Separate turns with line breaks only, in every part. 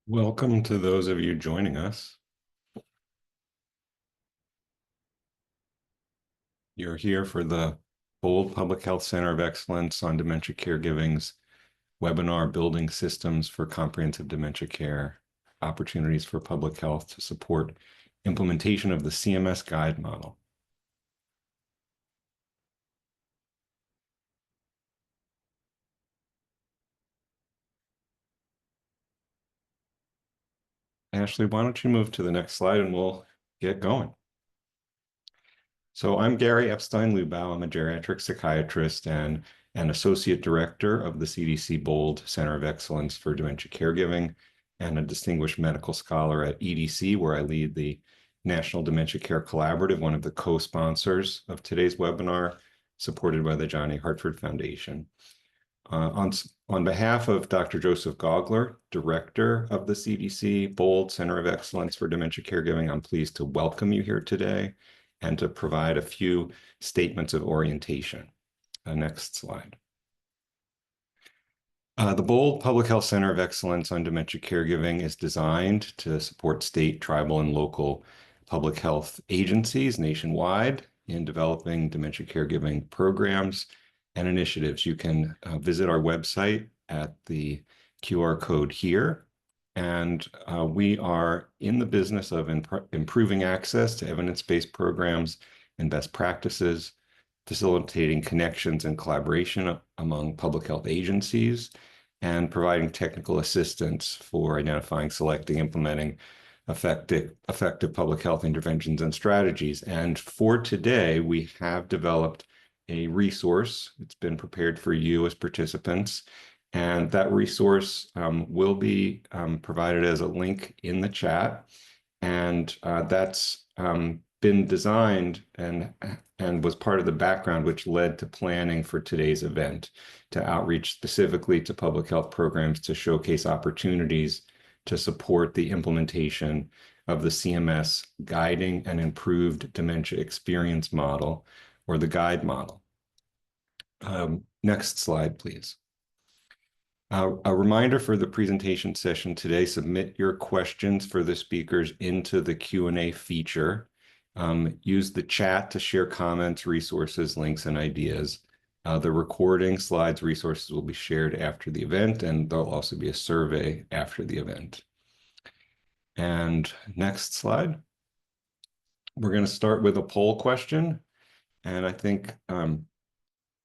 Welcome to those of you joining us. You're here for the Bold Public Health Center of Excellence on Dementia Caregiving's webinar, Building Systems for Comprehensive Dementia Care, Opportunities for Public Health to Support Implementation of the CMS GUIDE Model. Ashley, why don't you move to the next slide and we'll get going. So I'm Gary Epstein-Lubau. I'm a geriatric psychiatrist and an associate director of the CDC Bold Center of Excellence for Dementia Caregiving and a distinguished medical scholar at EDC, where I lead the National Dementia Care Collaborative, one of the co-sponsors of today's webinar, supported by the Johnny Hartford Foundation. On behalf of Dr. Joseph Gogler, director of the CDC Bold Center of Excellence for Dementia Caregiving, I'm pleased to welcome you here today and to provide a few statements of orientation. Next slide. The Bold Public Health Center of Excellence on Dementia Caregiving is designed to support state, tribal, and local public health agencies nationwide in developing dementia caregiving programs and initiatives. You can visit our website at the QR code here. And we are in the business of improving access to evidence-based programs and best practices, facilitating connections and collaboration among public health agencies, and providing technical assistance for identifying, selecting, implementing effective public health interventions and strategies. And for today, we have developed a resource. It's been prepared for you as participants. And that resource will be provided as a link in the chat. And that's been designed and was part of the background which led to planning for today's event, to outreach specifically to public health programs to showcase opportunities to support the implementation of the CMS Guiding and Improved Dementia Experience Model, or the GUIDE model. Next slide, please. A reminder for the presentation session today: submit your questions for the speakers into the Q&A feature. Use the chat to share comments, resources, links, and ideas. The recording, slides, resources will be shared after the event, and there'll also be a survey after the event. And next slide. We're going to start with a poll question. And I think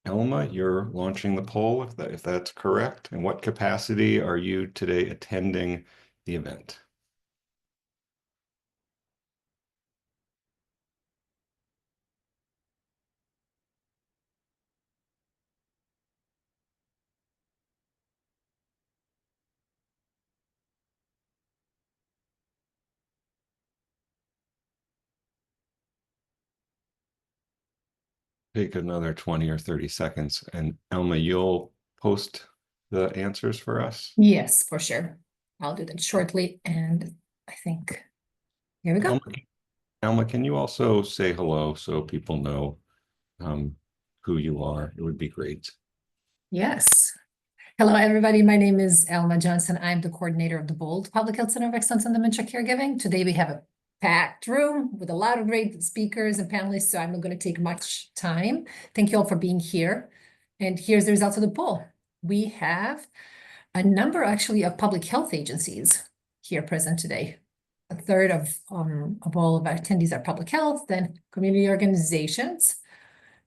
Elma, you're launching the poll, if that's correct. In what capacity are you today attending the event? Take another 20 or 30 seconds. And Elma, you'll post the answers for us?
Yes, for sure. I'll do that shortly. And I think, here we go.
Elma, can you also say hello so people know who you are? It would be great.
Yes. Hello, everybody. My name is Elma Johnson. I'm the coordinator of the Bold Public Health Center of Excellence in Dementia Caregiving. Today, we have a packed room with a lot of great speakers and panelists, so I'm not going to take much time. Thank you all for being here. And here's the results of the poll. We have a number, actually, of public health agencies here present today. A third of all of our attendees are public health, then community organizations,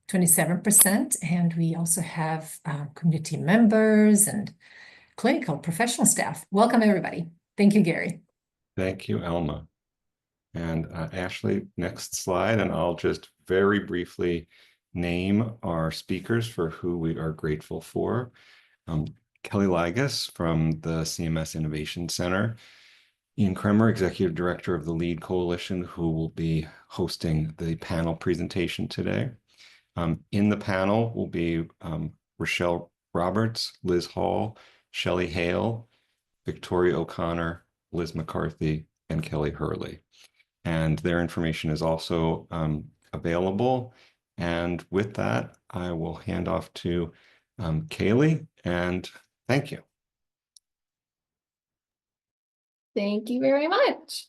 27%, and we also have community members and clinical professional staff. Welcome, everybody. Thank you, Gary.
Thank you, Elma. And Ashley, next slide, and I'll just very briefly name our speakers for who we are grateful for. Kelly Ligas from the CMS Innovation Center, Ian Kremer, Executive Director of the LEAD Coalition, who will be hosting the panel presentation today. In the panel will be Rochelle Roberts, Liz Hall, Shelley Hale, Victoria O'Connor, Liz McCarthy, and Kelly Hurley. And their information is also available. And with that, I will hand off to Kaylee, and thank you.
Thank you very much.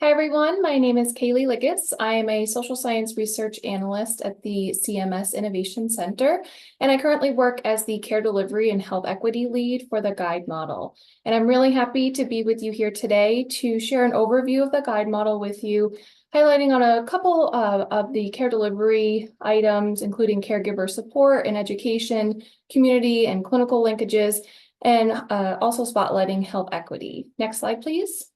Hi, everyone. My name is Kaylee Liggets. I am a social science research analyst at the CMS Innovation Center, and I currently work as the care delivery and health equity lead for the GUIDE model. And I'm really happy to be with you here today to share an overview of the GUIDE model with you, highlighting on a couple of the care delivery items, including caregiver support and education, community and clinical linkages, and also spotlighting health equity. Next slide, please.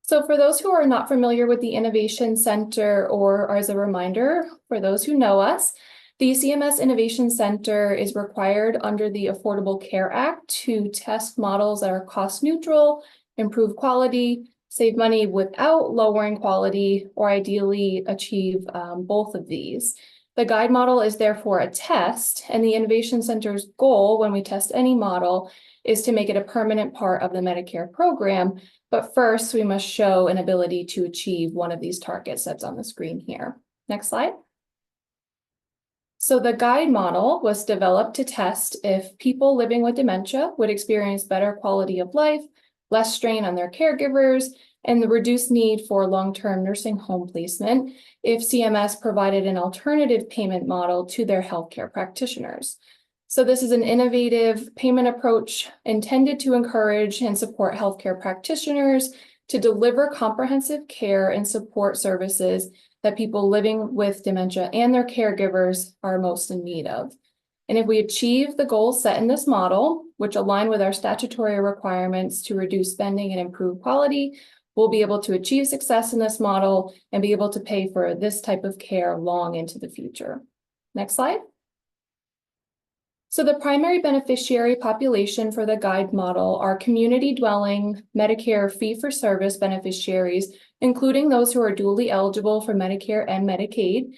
So for those who are not familiar with the Innovation Center, or as a reminder, for those who know us, the CMS Innovation Center is required under the Affordable Care Act to test models that are cost neutral, improve quality, save money without lowering quality, or ideally achieve both of these. The GUIDE model is therefore a test, and the Innovation Center's goal when we test any model is to make it a permanent part of the Medicare program. But first, we must show an ability to achieve one of these targets that's on the screen here. Next slide. So the GUIDE model was developed to test if people living with dementia would experience better quality of life, less strain on their caregivers, and the reduced need for long-term nursing home placement if CMS provided an alternative payment model to their healthcare practitioners. So this is an innovative payment approach intended to encourage and support healthcare practitioners to deliver comprehensive care and support services that people living with dementia and their caregivers are most in need of. And if we achieve the goals set in this model, which align with our statutory requirements to reduce spending and improve quality, we'll be able to achieve success in this model and be able to pay for this type of care long into the future. Next slide. So the primary beneficiary population for the GUIDE model are community dwelling Medicare fee-for-service beneficiaries, including those who are dually eligible for Medicare and Medicaid,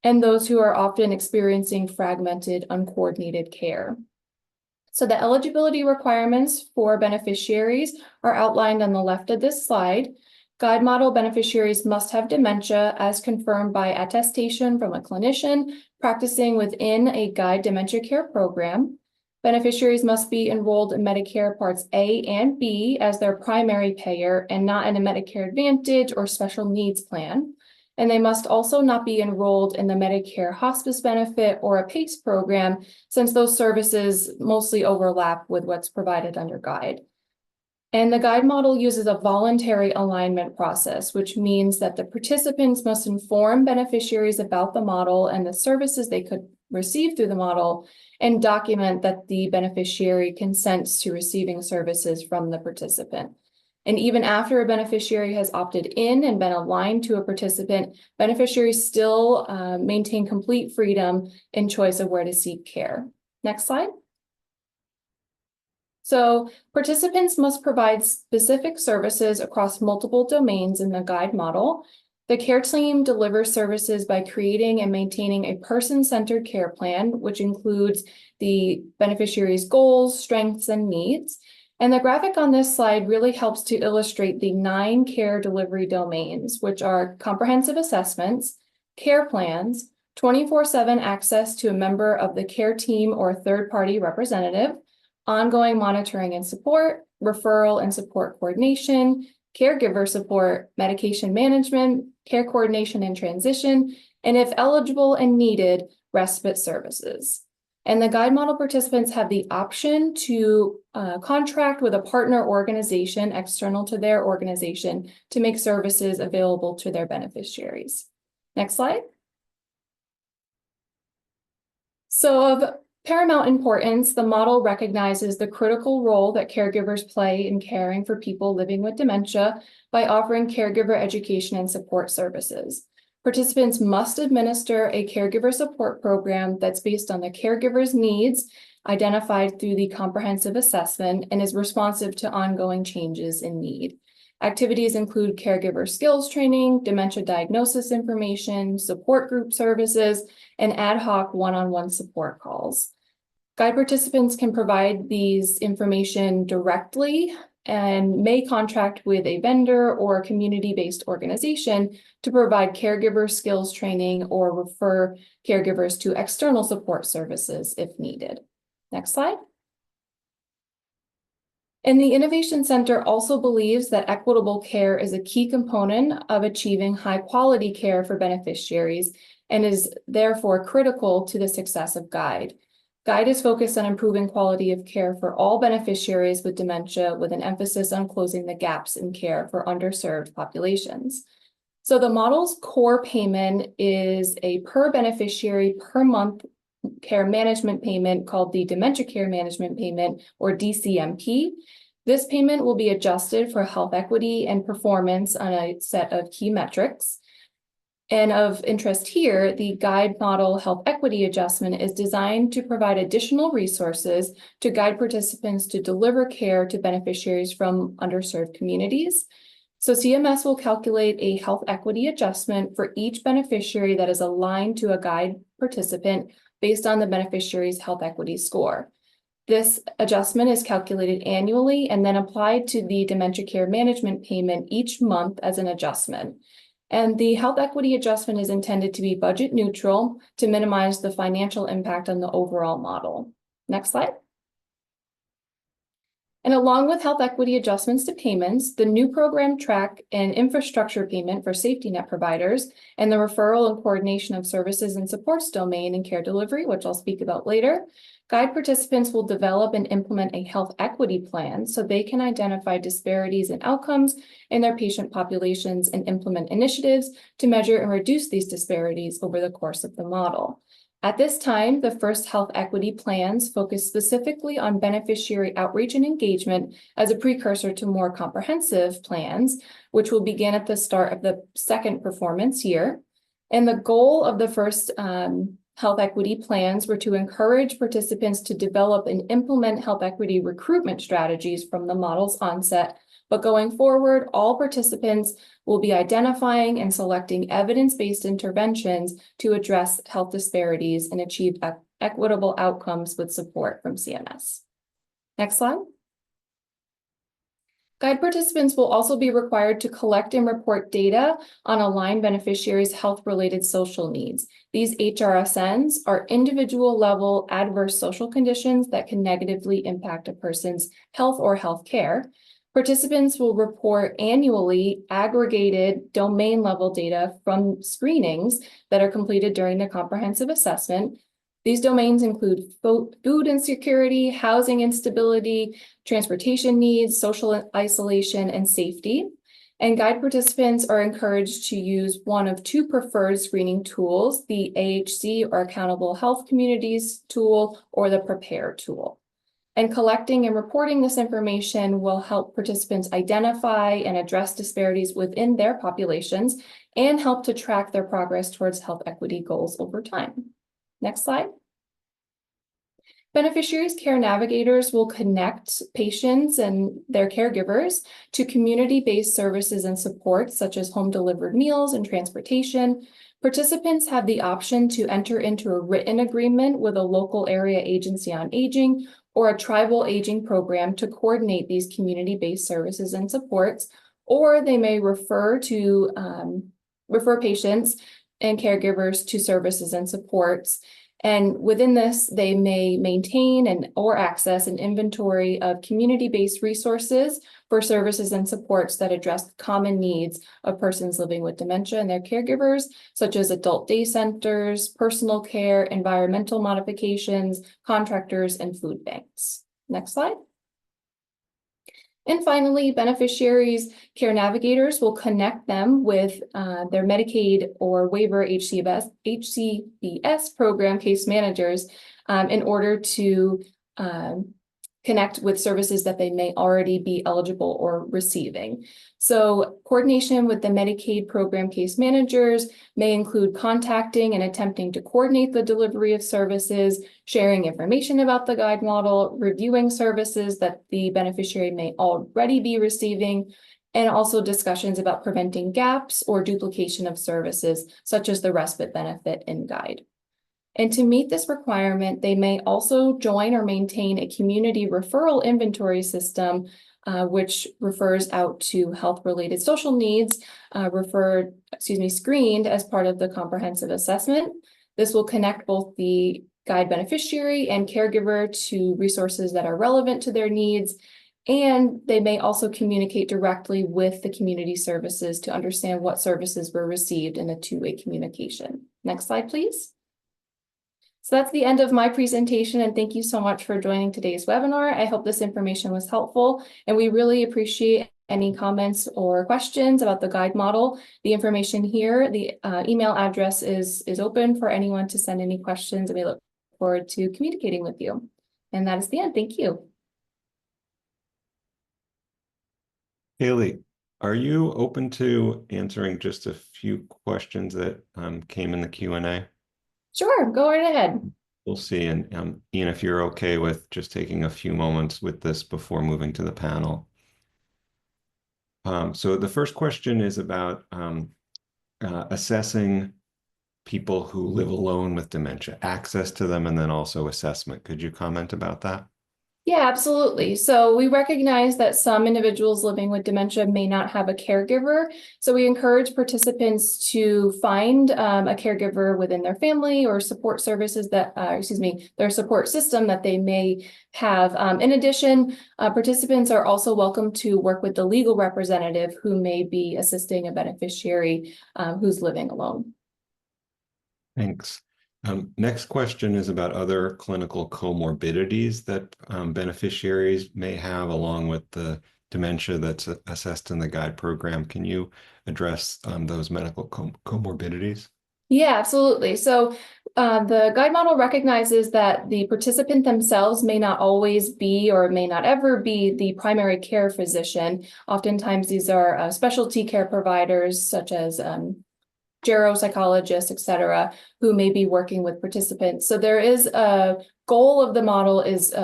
and those who are often experiencing fragmented, uncoordinated care. So the eligibility requirements for beneficiaries are outlined on the left of this slide. GUIDE model beneficiaries must have dementia as confirmed by attestation from a clinician practicing within a GUIDE dementia care program. Beneficiaries must be enrolled in Medicare Parts A and B as their primary payer and not in a Medicare Advantage or special needs plan. And they must also not be enrolled in the Medicare hospice benefit or a PACE program, since those services mostly overlap with what's provided under GUIDE. And the GUIDE model uses a voluntary alignment process, which means that the participants must inform beneficiaries about the model and the services they could receive through the model, and document that the beneficiary consents to receiving services from the participant. And even after a beneficiary has opted in and been aligned to a participant, beneficiaries still maintain complete freedom in choice of where to seek care. Next slide. So participants must provide specific services across multiple domains in the GUIDE model. The care team delivers services by creating and maintaining a person-centered care plan, which includes the beneficiary's goals, strengths, and needs. And the graphic on this slide really helps to illustrate the 9 care delivery domains, which are comprehensive assessments, care plans, 24/7 access to a member of the care team or third-party representative, ongoing monitoring and support, referral and support coordination, caregiver support, medication management, care coordination and transition, and if eligible and needed, respite services. And the GUIDE model participants have the option to contract with a partner organization external to their organization to make services available to their beneficiaries. Next slide. So of paramount importance, the model recognizes the critical role that caregivers play in caring for people living with dementia by offering caregiver education and support services. Participants must administer a caregiver support program that's based on the caregiver's needs, identified through the comprehensive assessment, and is responsive to ongoing changes in need. Activities include caregiver skills training, dementia diagnosis information, support group services, and ad hoc one-on-one support calls. GUIDE participants can provide these information directly and may contract with a vendor or a community-based organization to provide caregiver skills training or refer caregivers to external support services if needed. Next slide. And the Innovation Center also believes that equitable care is a key component of achieving high-quality care for beneficiaries and is therefore critical to the success of GUIDE. GUIDE is focused on improving quality of care for all beneficiaries with dementia, with an emphasis on closing the gaps in care for underserved populations. So the model's core payment is a per beneficiary per month care management payment called the Dementia Care Management Payment, or DCMP. This payment will be adjusted for health equity and performance on a set of key metrics. And of interest here, the GUIDE model health equity adjustment is designed to provide additional resources to guide participants to deliver care to beneficiaries from underserved communities. So CMS will calculate a health equity adjustment for each beneficiary that is aligned to a GUIDE participant based on the beneficiary's health equity score. This adjustment is calculated annually and then applied to the dementia care management payment each month as an adjustment. And the health equity adjustment is intended to be budget neutral to minimize the financial impact on the overall model. Next slide. And along with health equity adjustments to payments, the new program track and infrastructure payment for safety net providers and the referral and coordination of services and supports domain and care delivery, which I'll speak about later. GUIDE participants will develop and implement a health equity plan so they can identify disparities in outcomes in their patient populations and implement initiatives to measure and reduce these disparities over the course of the model. At this time, the first health equity plans focus specifically on beneficiary outreach and engagement as a precursor to more comprehensive plans, which will begin at the start of the second performance year. And the goal of the first health equity plans were to encourage participants to develop and implement health equity recruitment strategies from the model's onset. But going forward, all participants will be identifying and selecting evidence-based interventions to address health disparities and achieve equitable outcomes with support from CMS. Next slide. GUIDE participants will also be required to collect and report data on aligned beneficiaries' health-related social needs. These HRSNs are individual-level adverse social conditions that can negatively impact a person's health or health care. Participants will report annually aggregated domain-level data from screenings that are completed during the comprehensive assessment. These domains include food insecurity, housing instability, transportation needs, social isolation, and safety. And GUIDE participants are encouraged to use one of two preferred screening tools, the AHC, or Accountable Health Communities tool, or the Prepare tool. And collecting and reporting this information will help participants identify and address disparities within their populations and help to track their progress towards health equity goals over time. Next slide. Beneficiaries' care navigators will connect patients and their caregivers to community-based services and supports such as home-delivered meals and transportation. Participants have the option to enter into a written agreement with a local area agency on aging or a tribal aging program to coordinate these community-based services and supports, or they may refer patients and caregivers to services and supports. And within this, they may maintain or access an inventory of community-based resources for services and supports that address common needs of persons living with dementia and their caregivers, such as adult day centers, personal care, environmental modifications, contractors, and food banks. Next slide. And finally, beneficiaries' care navigators will connect them with their Medicaid or waiver HCBS program case managers in order to connect with services that they may already be eligible or receiving. So coordination with the Medicaid program case managers may include contacting and attempting to coordinate the delivery of services, sharing information about the GUIDE model, reviewing services that the beneficiary may already be receiving, and also discussions about preventing gaps or duplication of services, such as the respite benefit in GUIDE. And to meet this requirement, they may also join or maintain a community referral inventory system, which refers out to health-related social needs, screened as part of the comprehensive assessment. This will connect both the GUIDE beneficiary and caregiver to resources that are relevant to their needs. And they may also communicate directly with the community services to understand what services were received in a two-way communication. Next slide, please. So that's the end of my presentation, and thank you so much for joining today's webinar. I hope this information was helpful, and we really appreciate any comments or questions about the guide model. The information here, the email address is open for anyone to send any questions, and we look forward to communicating with you. And that is the end. Thank you.
Haley, are you open to answering just a few questions that came in the Q&A?
Sure, go right ahead.
We'll see. And Ian, if you're okay with just taking a few moments with this before moving to the panel. So the first question is about assessing people who live alone with dementia, access to them, and then also assessment. Could you comment about that?
Yeah, absolutely. So we recognize that some individuals living with dementia may not have a caregiver. So we encourage participants to find a caregiver within their family or support services that, their support system that they may have. In addition, participants are also welcome to work with the legal representative who may be assisting a beneficiary who's living alone.
Thanks. Next question is about other clinical comorbidities that beneficiaries may have along with the dementia that's assessed in the GUIDE program. Can you address those medical comorbidities?
Yeah, absolutely. So the guide model recognizes that the participant themselves may not always be or may not ever be the primary care physician. Oftentimes these are specialty care providers such as geropsychologists, et cetera, who may be working with participants. So there is a goal of the model is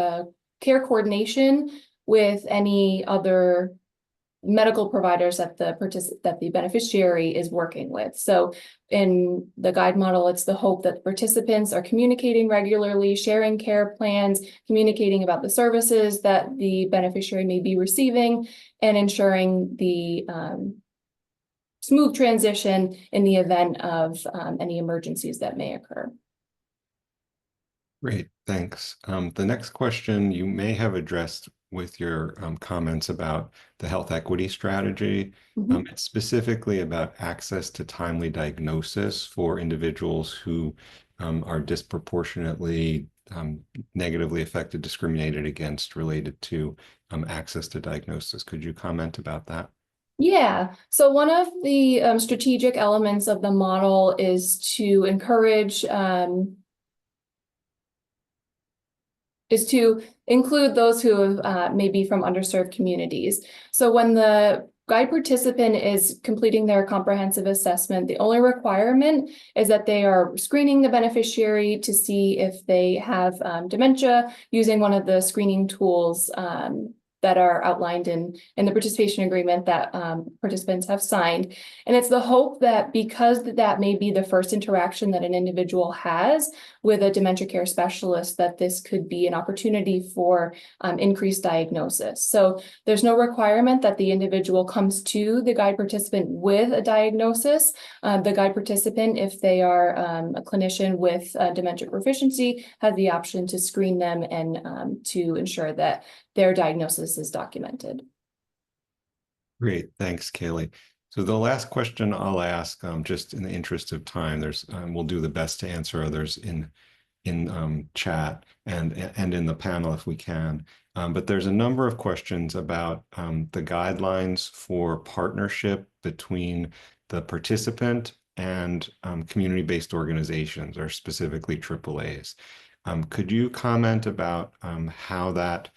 care coordination with any other medical providers that the beneficiary is working with. So in the guide model, it's the hope that participants are communicating regularly, sharing care plans, communicating about the services that the beneficiary may be receiving, and ensuring the smooth transition in the event of any emergencies that may occur.
Great, thanks. The next question you may have addressed with your comments about the health equity strategy. It's specifically about access to timely diagnosis for individuals who are disproportionately negatively affected, discriminated against related to access to diagnosis. Could you comment about that?
Yeah, so one of the strategic elements of the model is to encourage is to include those who may be from underserved communities. So when the guide participant is completing their comprehensive assessment, the only requirement is that they are screening the beneficiary to see if they have dementia using one of the screening tools that are outlined in the participation agreement that participants have signed. And it's the hope that because that may be the first interaction that an individual has with a dementia care specialist, that this could be an opportunity for increased diagnosis. So there's no requirement that the individual comes to the guide participant with a diagnosis. The guide participant, if they are a clinician with dementia proficiency, has the option to screen them and to ensure that their diagnosis is documented.
Great, thanks, Kaylee. So the last question I'll ask, just in the interest of time, we'll do the best to answer others in chat and in the panel if we can. But there's a number of questions about the guidelines for partnership between the participant and community-based organizations, or specifically AAAs. Could you comment about how that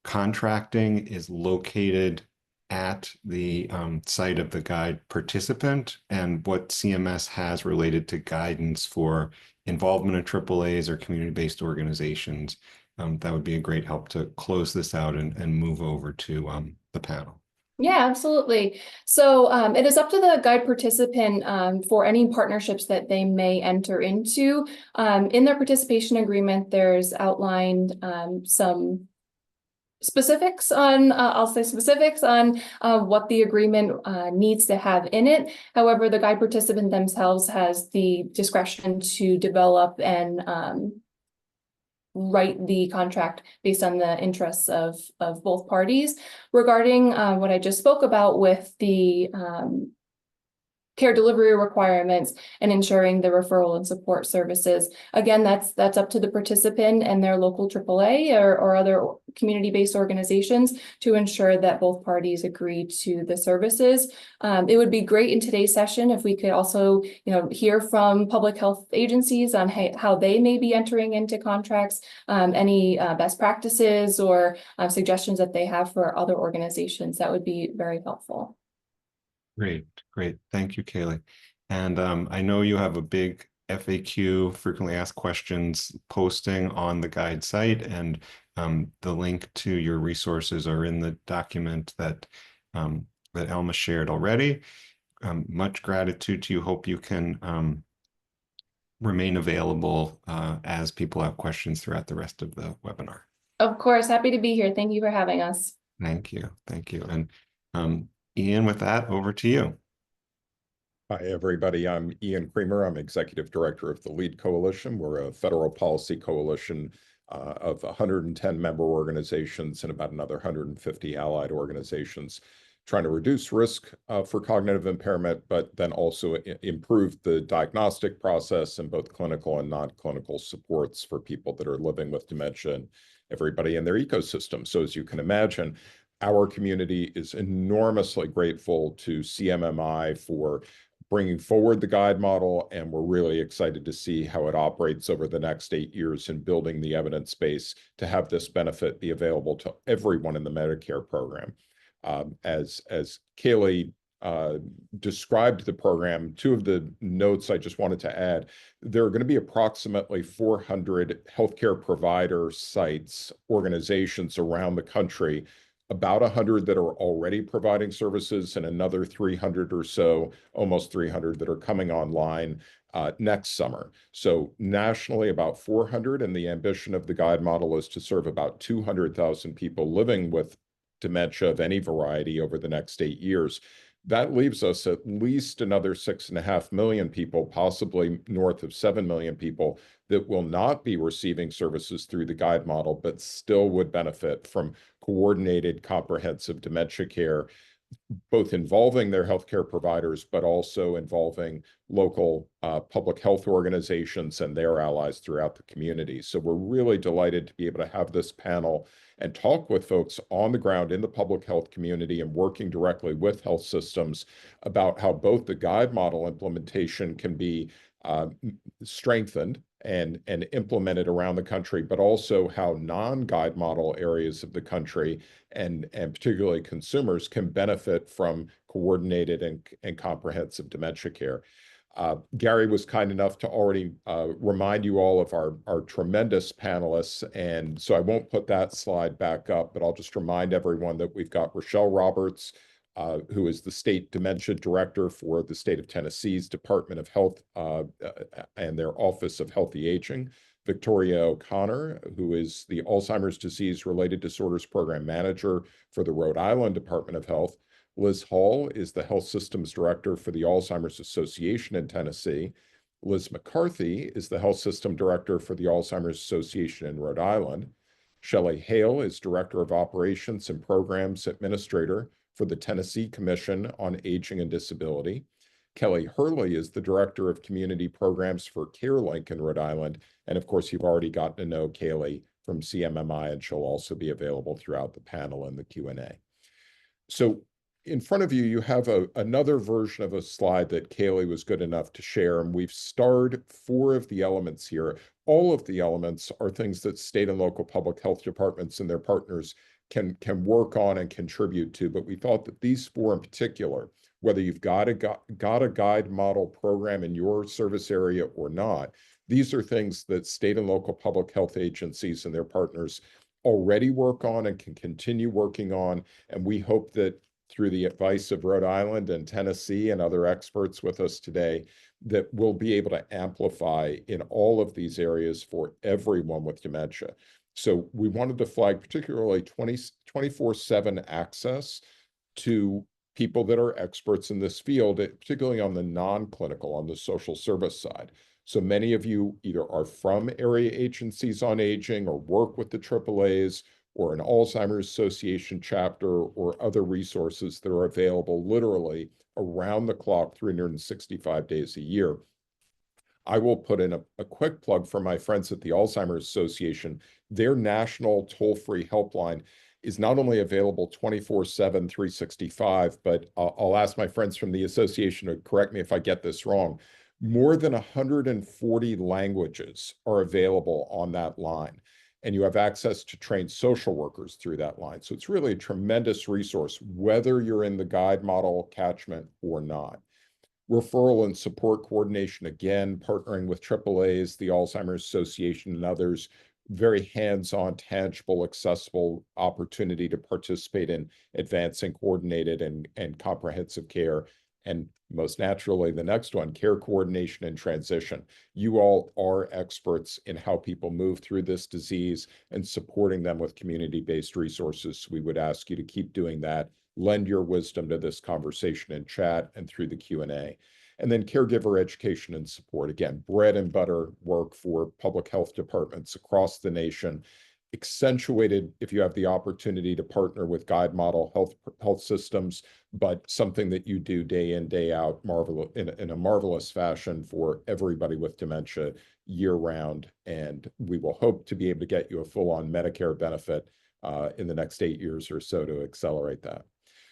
contracting is located at the site of the guide participant and what CMS has related to guidance for involvement of AAAs or community-based organizations? That would be a great help to close this out and move over to the panel.
Yeah, absolutely. So it is up to the guide participant for any partnerships that they may enter into. In their participation agreement, there's outlined some specifics on, I'll say specifics on what the agreement needs to have in it. However, the guide participant themselves has the discretion to develop and write the contract based on the interests of both parties. Regarding what I just spoke about with the care delivery requirements and ensuring the referral and support services. Again, that's up to the participant and their local AAA or other community-based organizations to ensure that both parties agree to the services. It would be great in today's session if we could also, hear from public health agencies on how they may be entering into contracts, any best practices or suggestions that they have for other organizations. That would be very helpful.
Great, great. Thank you, Kaylee. And I know you have a big FAQ, frequently asked questions, posting on the guide site, and the link to your resources are in the document that that Elma shared already. Much gratitude to you. Hope you can remain available as people have questions throughout the rest of the webinar.
Of course, happy to be here. Thank you for having us.
Thank you. Thank you. And Ian, with that, over to you.
Hi, everybody. I'm Ian Creamer. I'm Executive Director of the LEAD Coalition. We're a federal policy coalition of 110 member organizations and about another 150 allied organizations trying to reduce risk for cognitive impairment, but then also improve the diagnostic process and both clinical and non-clinical supports for people that are living with dementia and everybody in their ecosystem. So as you can imagine, our community is enormously grateful to CMMI for bringing forward the guide model, and we're really excited to see how it operates over the next 8 years in building the evidence base to have this benefit be available to everyone in the Medicare program. As Kaylee described the program, two of the notes I just wanted to add, there are going to be approximately 400 healthcare provider sites, organizations around the country, about 100 that are already providing services and another 300 or so, almost 300 that are coming online next summer. So nationally, about 400, and the ambition of the guide model is to serve about 200,000 people living with dementia of any variety over the next 8 years. That leaves us at least another 6.5 million people, possibly north of 7 million people, that will not be receiving services through the guide model, but still would benefit from coordinated, comprehensive dementia care, both involving their healthcare providers, but also involving local public health organizations and their allies throughout the community. So we're really delighted to be able to have this panel and talk with folks on the ground in the public health community and working directly with health systems about how both the guide model implementation can be strengthened and implemented around the country, but also how non-guide model areas of the country and particularly consumers can benefit from coordinated and comprehensive dementia care. Gary was kind enough to already remind you all of our tremendous panelists, and so I won't put that slide back up, but I'll just remind everyone that we've got Rochelle Roberts, who is the State Dementia Director for the state of Tennessee's Department of Health and their Office of Healthy Aging. Victoria O'Connor, who is the Alzheimer's Disease-Related Disorders Program Manager for the Rhode Island Department of Health. Liz Hall is the Health Systems Director for the Alzheimer's Association in Tennessee. Liz McCarthy is the Health System Director for the Alzheimer's Association in Rhode Island. Shelley Hale is Director of Operations and Programs Administrator for the Tennessee Commission on Aging and Disability. Kelly Hurley is the Director of Community Programs for CareLink in Rhode Island. And of course, you've already gotten to know Kaylee from CMMI, and she'll also be available throughout the panel and the Q&A. So in front of you, you have another version of a slide that Kaylee was good enough to share, and we've starred 4 of the elements here. All of the elements are things that state and local public health departments and their partners can work on and contribute to, but we thought that these 4 in particular, whether you've got a guide model program in your service area or not, these are things that state and local public health agencies and their partners already work on and can continue working on, and we hope that through the advice of Rhode Island and Tennessee and other experts with us today, that we'll be able to amplify in all of these areas for everyone with dementia. So we wanted to flag particularly 24/7 access to people that are experts in this field, particularly on the non-clinical, on the social service side. So many of you either are from area agencies on aging or work with the AAAs or an Alzheimer's Association chapter or other resources that are available literally around the clock, 365 days a year. I will put in a quick plug for my friends at the Alzheimer's Association. Their national toll-free helpline is not only available 24/7, 365, but I'll ask my friends from the association to correct me if I get this wrong. More than 140 languages are available on that line, and you have access to trained social workers through that line. So it's really a tremendous resource, whether you're in the guide model catchment or not. Referral and support coordination, again, partnering with AAAs, the Alzheimer's Association, and others. Very hands-on, tangible, accessible opportunity to participate in advancing coordinated and comprehensive care. And most naturally, the next one, care coordination and transition. You all are experts in how people move through this disease and supporting them with community-based resources. We would ask you to keep doing that. Lend your wisdom to this conversation in chat and through the Q&A. And then caregiver education and support. Again, bread and butter work for public health departments across the nation, accentuated if you have the opportunity to partner with guide model health systems, but something that you do day in, day out, in a marvelous fashion for everybody with dementia year round. And we will hope to be able to get you a full-on Medicare benefit in the next 8 years or so to accelerate that.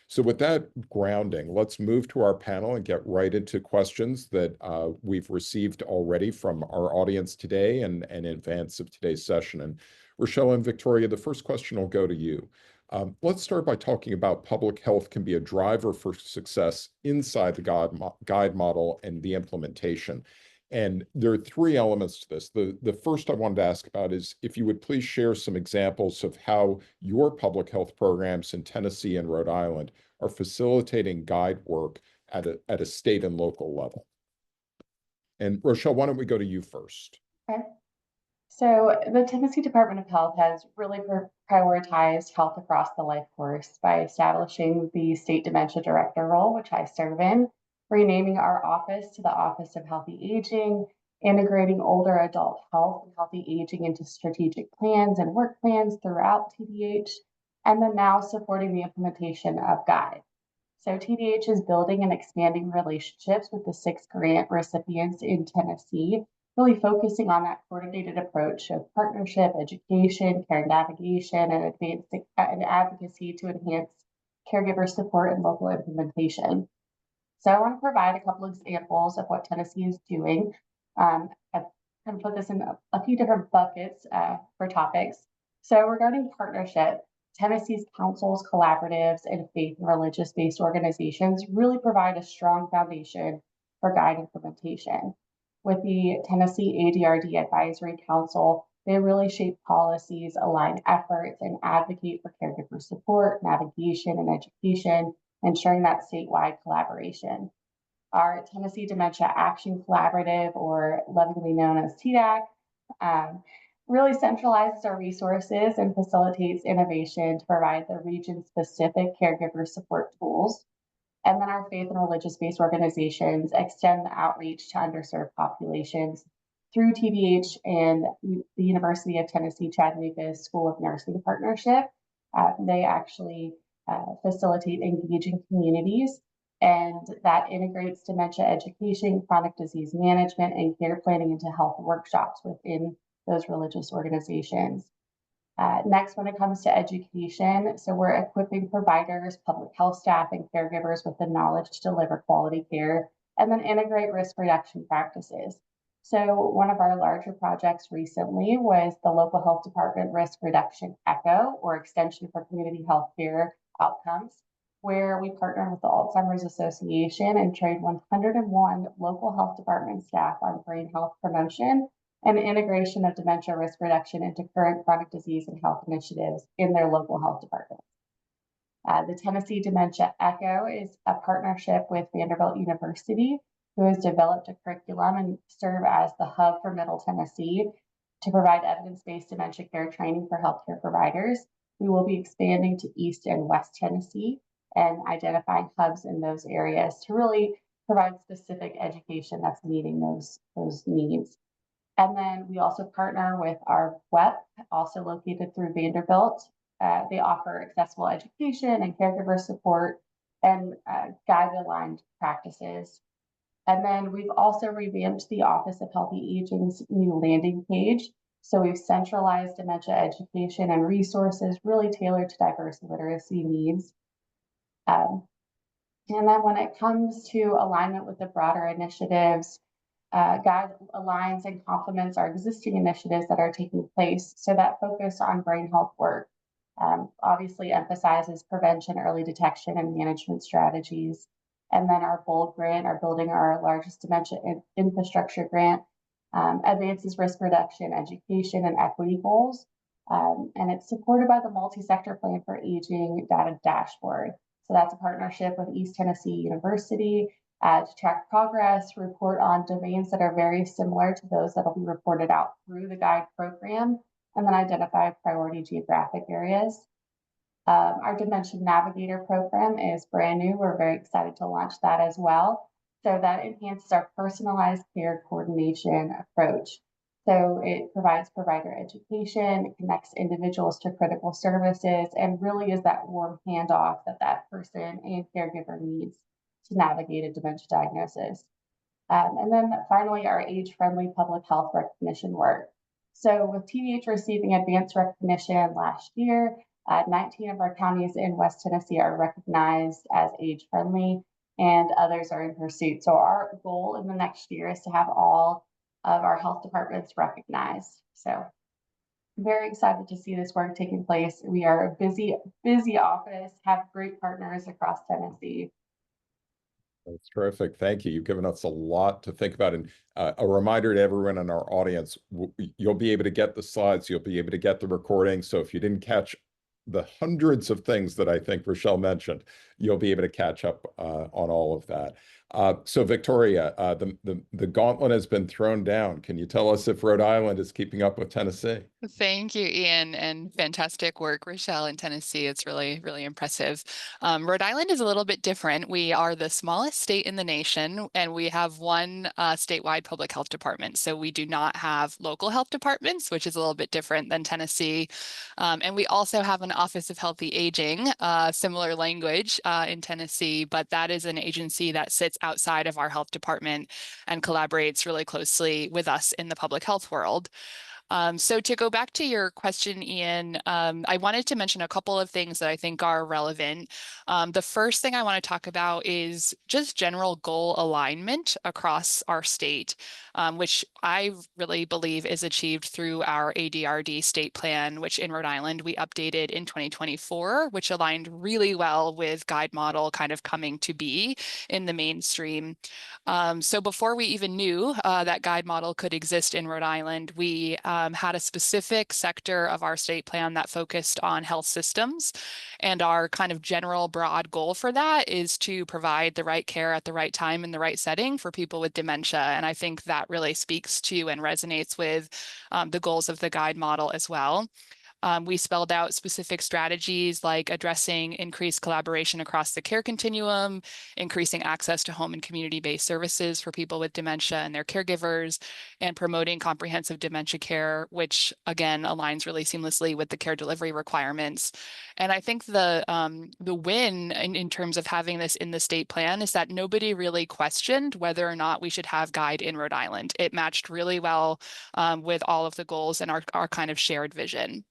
So with that grounding, let's move to our panel and get right into questions that we've received already from our audience today and in advance of today's session. And Rochelle and Victoria, the first question will go to you. Let's start by talking about public health can be a driver for success inside the guide model and the implementation. And there are three elements to this. The first I wanted to ask about is if you would please share some examples of how your public health programs in Tennessee and Rhode Island are facilitating guide work at a state and local level. And Rochelle, why don't we go to you first?
Okay. So the Tennessee Department of Health has really prioritized health across the life course by establishing the state dementia director role, which I serve in, renaming our office to the Office of Healthy Aging, integrating older adult health and healthy aging into strategic plans and work plans throughout TDH, and then now supporting the implementation of GUIDE. So TDH is building and expanding relationships with the 6 grant recipients in Tennessee, really focusing on that coordinated approach of partnership, education, care navigation, and advocacy to enhance caregiver support and local implementation. So I want to provide a couple examples of what Tennessee is doing. I've kind of put this in a few different buckets for topics. So regarding partnership, Tennessee's councils, collaboratives, and faith and religious-based organizations really provide a strong foundation for guide implementation. With the Tennessee ADRD Advisory Council, they really shape policies, align efforts, and advocate for caregiver support, navigation, and education, ensuring that statewide collaboration. Our Tennessee Dementia Action Collaborative, or lovingly known as TDAC, really centralizes our resources and facilitates innovation to provide the region-specific caregiver support tools. And then our faith and religious-based organizations extend the outreach to underserved populations through TDH and the University of Tennessee Chattanooga's School of Nursing partnership. They actually facilitate engaging communities, and that integrates dementia education, chronic disease management, and care planning into health workshops within those religious organizations. Next, when it comes to education, so we're equipping providers, public health staff, and caregivers with the knowledge to deliver quality care, and then integrate risk reduction practices. So one of our larger projects recently was the local health department risk reduction ECHO, or extension for community health care outcomes, where we partnered with the Alzheimer's Association and trained 101 local health department staff on brain health promotion and integration of dementia risk reduction into current chronic disease and health initiatives in their local health departments. The Tennessee Dementia ECHO is a partnership with Vanderbilt University, who has developed a curriculum and serve as the hub for Middle Tennessee to provide evidence-based dementia care training for healthcare providers. We will be expanding to East and West Tennessee and identifying hubs in those areas to really provide specific education that's meeting those needs. And then we also partner with our WEP, also located through Vanderbilt. They offer accessible education and caregiver support and guide-aligned practices. And then we've also revamped the Office of Healthy Aging's new landing page. So we've centralized dementia education and resources really tailored to diverse literacy needs. And then when it comes to alignment with the broader initiatives, GUIDE aligns and complements our existing initiatives that are taking place. So that focus on brain health work obviously emphasizes prevention, early detection, and management strategies. And then our BOLD grant, our Building Our Largest Dementia Infrastructure grant, advances risk reduction, education, and equity goals. And it's supported by the Multi-Sector Plan for Aging Data Dashboard. So that's a partnership with East Tennessee University to track progress, report on domains that are very similar to those that will be reported out through the GUIDE program, and then identify priority geographic areas. Our Dementia Navigator program is brand new. We're very excited to launch that as well. So that enhances our personalized care coordination approach. So it provides provider education, it connects individuals to critical services, and really is that warm handoff that that person and caregiver needs to navigate a dementia diagnosis. And then finally, our age-friendly public health recognition work. So with TDH receiving advanced recognition last year, 19 of our counties in West Tennessee are recognized as age-friendly, and others are in pursuit. So our goal in the next year is to have all of our health departments recognized. So I'm very excited to see this work taking place. We are a busy office, have great partners across Tennessee.
That's terrific. Thank you. You've given us a lot to think about. And a reminder to everyone in our audience, you'll be able to get the slides, you'll be able to get the recording. So if you didn't catch the hundreds of things that I think Rochelle mentioned, you'll be able to catch up on all of that. So Victoria, the gauntlet has been thrown down. Can you tell us if Rhode Island is keeping up with Tennessee?
Thank you, Ian, and fantastic work, Rochelle, in Tennessee. It's really, really impressive. Rhode Island is a little bit different. We are the smallest state in the nation, and we have one statewide public health department. So we do not have local health departments, which is a little bit different than Tennessee. And we also have an Office of Healthy Aging, similar language in Tennessee, but that is an agency that sits outside of our health department and collaborates really closely with us in the public health world. So to go back to your question, Ian, I wanted to mention a couple of things that I think are relevant. The first thing I want to talk about is just general goal alignment across our state, which I really believe is achieved through our ADRD state plan, which in Rhode Island we updated in 2024, which aligned really well with GUIDE Model kind of coming to be in the mainstream. So before we even knew that GUIDE Model could exist in Rhode Island, we had a specific sector of our state plan that focused on health systems. And our kind of general broad goal for that is to provide the right care at the right time in the right setting for people with dementia. And I think that really speaks to and resonates with the goals of the GUIDE Model as well. We spelled out specific strategies like addressing increased collaboration across the care continuum, increasing access to home and community-based services for people with dementia and their caregivers, and promoting comprehensive dementia care, which again aligns really seamlessly with the care delivery requirements. And I think the win in terms of having this in the state plan is that nobody really questioned whether or not we should have GUIDE in Rhode Island. It matched really well with all of the goals and our kind of shared vision.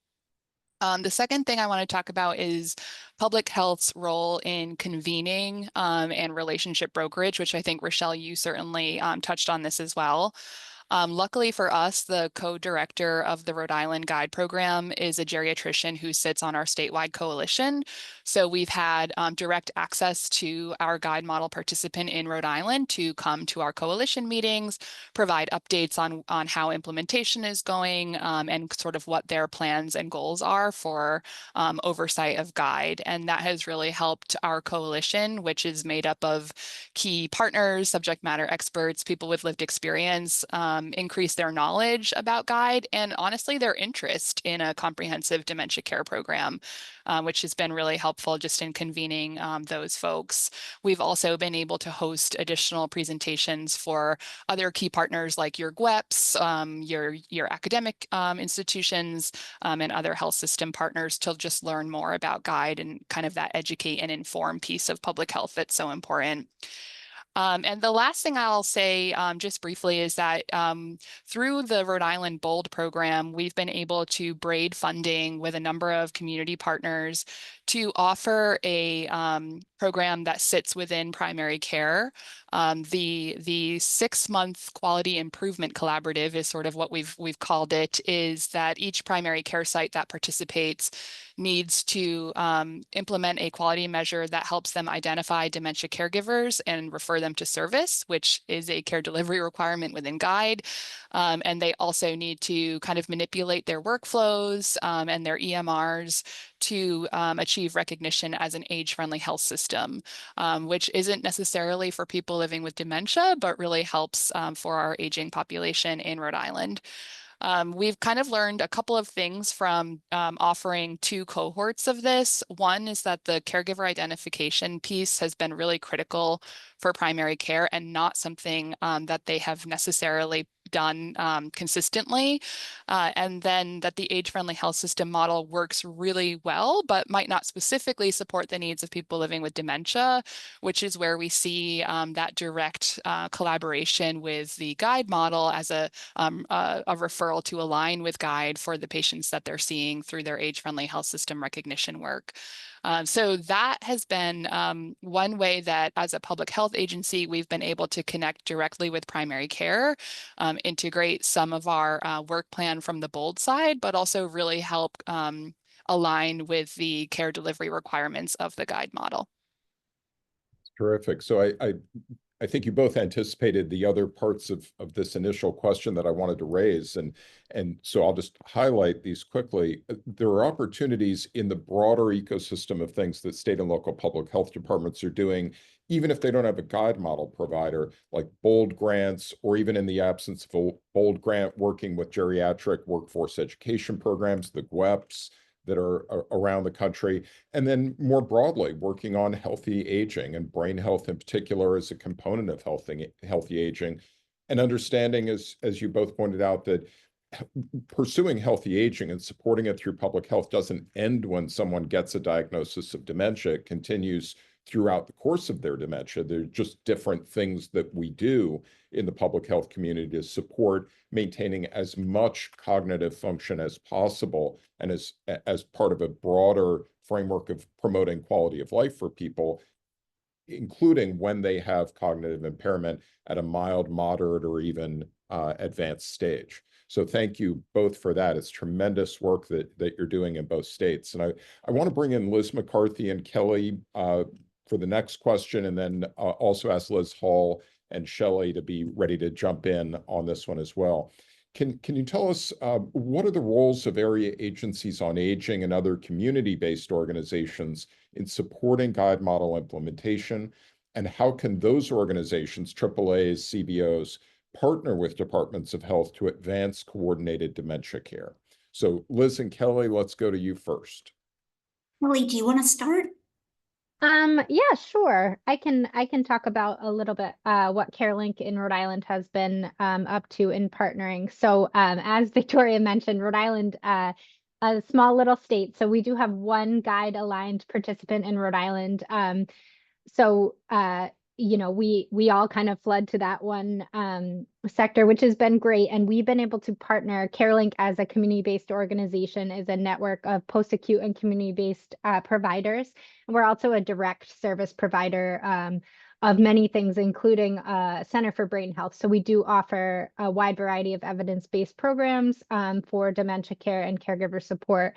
The second thing I want to talk about is public health's role in convening and relationship brokerage, which I think, Rochelle, you certainly touched on this as well. Luckily for us, the co-director of the Rhode Island GUIDE program is a geriatrician who sits on our statewide coalition. So we've had direct access to our GUIDE Model participant in Rhode Island to come to our coalition meetings, provide updates on how implementation is going and sort of what their plans and goals are for oversight of GUIDE. And that has really helped our coalition, which is made up of key partners, subject matter experts, people with lived experience, increase their knowledge about GUIDE and honestly their interest in a comprehensive dementia care program, which has been really helpful helpful just in convening those folks. We've also been able to host additional presentations for other key partners like your GWEPs, your academic institutions, and other health system partners to just learn more about GUIDE and kind of that educate and inform piece of public health that's so important. And the last thing I'll say just briefly is that through the Rhode Island BOLD program, we've been able to braid funding with a number of community partners to offer a program that sits within primary care. The 6-month quality improvement collaborative is sort of what we've called it, is that each primary care site that participates needs to implement a quality measure that helps them identify dementia caregivers and refer them to service, which is a care delivery requirement within GUIDE. And they also need to kind of manipulate their workflows and their EMRs to achieve recognition as an age-friendly health system, which isn't necessarily for people living with dementia, but really helps for our aging population in Rhode Island. We've kind of learned a couple of things from offering 2 cohorts of this. One is that the caregiver identification piece has been really critical for primary care and not something that they have necessarily done consistently. And then that the age-friendly health system model works really well, but might not specifically support the needs of people living with dementia, which is where we see that direct collaboration with the GUIDE model as a referral to align with GUIDE for the patients that they're seeing through their age-friendly health system recognition work. So that has been one way that as a public health agency, we've been able to connect directly with primary care, integrate some of our work plan from the BOLD side, but also really help align with the care delivery requirements of the GUIDE model.
Terrific. So I think you both anticipated the other parts of this initial question that I wanted to raise. And so I'll just highlight these quickly. There are opportunities in the broader ecosystem of things that state and local public health departments are doing, even if they don't have a GUIDE model provider, like BOLD grants, or even in the absence of a BOLD grant, working with geriatric workforce education programs, the GWEPs, that are around the country. And then more broadly, working on healthy aging and brain health in particular as a component of healthy aging. And understanding, as you both pointed out, that pursuing healthy aging and supporting it through public health doesn't end when someone gets a diagnosis of dementia. It continues throughout the course of their dementia. There are just different things that we do in the public health community to support maintaining as much cognitive function as possible, and as part of a broader framework of promoting quality of life for people, including when they have cognitive impairment at a mild, moderate, or even advanced stage. So thank you both for that. It's tremendous work that you're doing in both states. And I want to bring in Liz McCarthy and Kelly for the next question, and then also ask Liz Hall and Shelley to be ready to jump in on this one as well. Can you tell us what are the roles of area agencies on aging and other community-based organizations in supporting GUIDE model implementation, and how can those organizations, AAAs, CBOs, partner with departments of health to advance coordinated dementia care? So Liz and Kelly, let's go to you first.
Kelly, do you want to start?
Yeah, sure. I can talk about a little bit what CareLink in Rhode Island has been up to in partnering. So as Victoria mentioned, Rhode Island, a small little state. So we do have one GUIDE aligned participant in Rhode Island. You know, we all kind of flood to that one sector, which has been great. And we've been able to partner. CareLink, as a community-based organization, is a network of post-acute and community-based providers. And we're also a direct service provider of many things, including Center for Brain Health. So we do offer a wide variety of evidence-based programs for dementia care and caregiver support.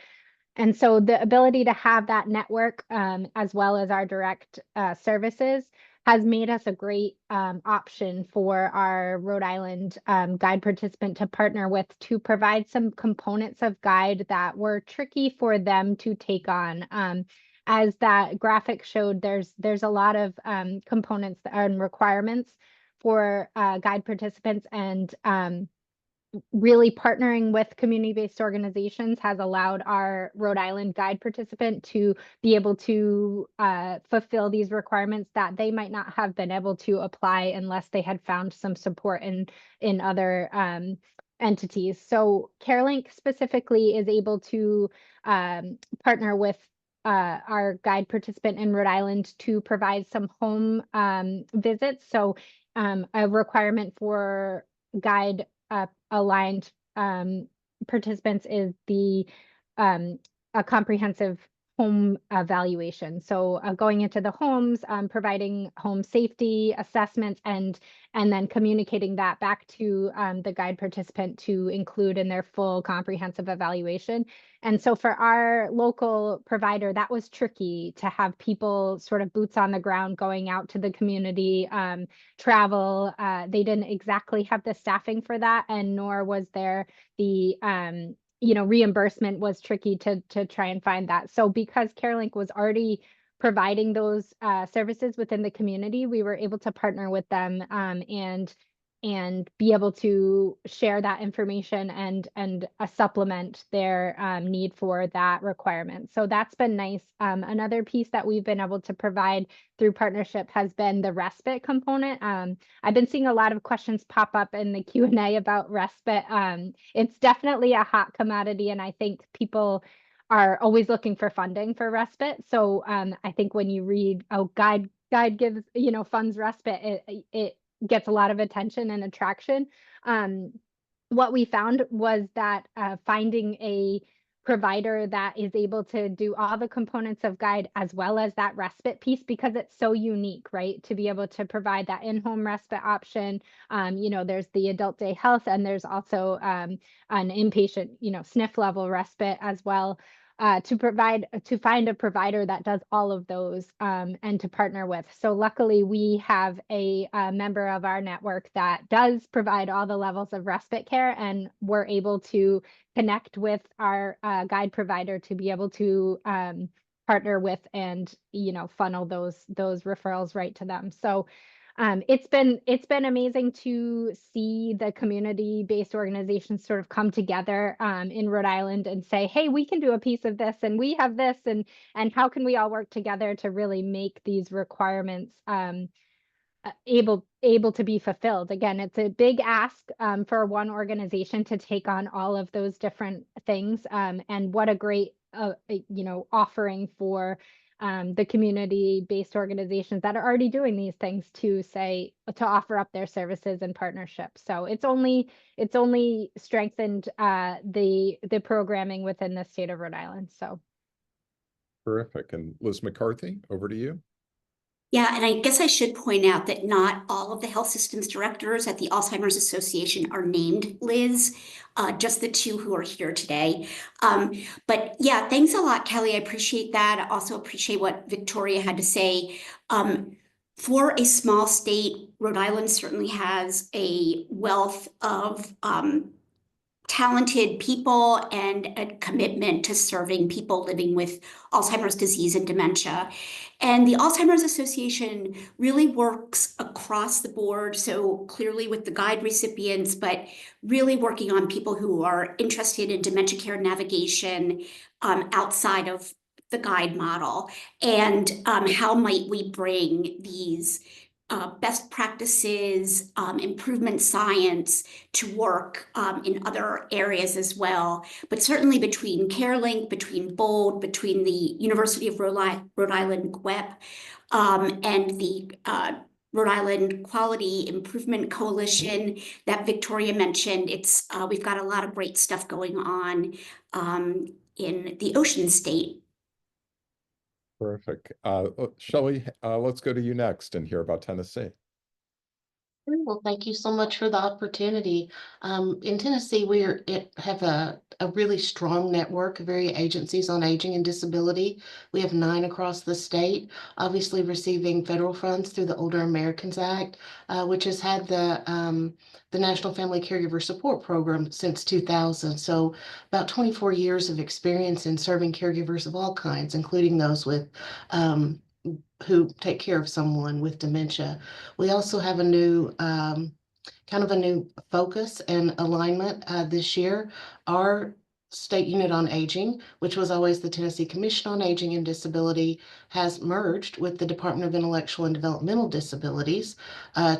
And so the ability to have that network, as well as our direct services, has made us a great option for our Rhode Island GUIDE participant to partner with, to provide some components of GUIDE that were tricky for them to take on. As that graphic showed, there's a lot of components and requirements for GUIDE participants, and really partnering with community-based organizations has allowed our Rhode Island Guide participant to be able to fulfill these requirements that they might not have been able to apply unless they had found some support in other entities. So CareLink specifically is able to partner with our guide participant in Rhode Island to provide some home visits. So a requirement for guide aligned participants is a comprehensive home evaluation. So going into the homes, providing home safety assessments, and then communicating that back to the guide participant to include in their full comprehensive evaluation. And so for our local provider, that was tricky to have people sort of boots on the ground going out to the community, travel. They didn't exactly have the staffing for that, and nor was there the reimbursement was tricky to try and find that. So because CareLink was already providing those services within the community, we were able to partner with them and be able to share that information and supplement their need for that requirement. So that's been nice. Another piece that we've been able to provide through partnership has been the respite component. I've been seeing a lot of questions pop up in the Q&A about respite. It's definitely a hot commodity, and I think people are always looking for funding for respite. So I think when you read, oh, guide gives, funds respite, it gets a lot of attention and attraction. What we found was that finding a provider that is able to do all the components of guide as well as that respite piece, because it's so unique, right? To be able to provide that in-home respite option. There's the adult day health, and there's also an inpatient, SNF level respite as well. To find a provider that does all of those and to partner with. So luckily we have a member of our network that does provide all the levels of respite care, and we're able to connect with our guide provider to be able to partner with and funnel those referrals right to them. So it's been amazing to see the community-based organizations sort of come together in Rhode Island and say, hey, we can do a piece of this, and we have this, and how can we all work together to really make these requirements able to be fulfilled. Again, it's a big ask for one organization to take on all of those different things, and what a great offering for the community-based organizations that are already doing these things to offer up their services and partnerships. So it's only strengthened the programming within the state of Rhode Island. So
Terrific. And Liz McCarthy, over to you.
Yeah, and I guess I should point out that not all of the health systems directors at the Alzheimer's Association are named Liz, just the two who are here today. But yeah, thanks a lot, Kelly. I appreciate that. I also appreciate what Victoria had to say. For a small state, Rhode Island certainly has a wealth of talented people and a commitment to serving people living with Alzheimer's disease and dementia. And the Alzheimer's Association really works across the board, so clearly with the guide recipients, but really working on people who are interested in dementia care navigation outside of the guide model. And how might we bring these best practices, improvement science to work in other areas as well. But certainly between CareLink, between BOLD, between the University of Rhode Island GWEP, and the Rhode Island Quality Improvement Coalition that Victoria mentioned, we've got a lot of great stuff going on in the Ocean State.
Terrific. Shelley, let's go to you next and hear about Tennessee.
Well, thank you so much for the opportunity. In Tennessee, we have a really strong network of area agencies on aging and disability. We have 9 across the state, obviously receiving federal funds through the Older Americans Act, which has had the National Family Caregiver Support Program since 2000. So about 24 years of experience in serving caregivers of all kinds, including those with who take care of someone with dementia. We also have a new kind of a new focus and alignment this year. Our State Unit on Aging, which was always the Tennessee Commission on Aging and Disability, has merged with the Department of Intellectual and Developmental Disabilities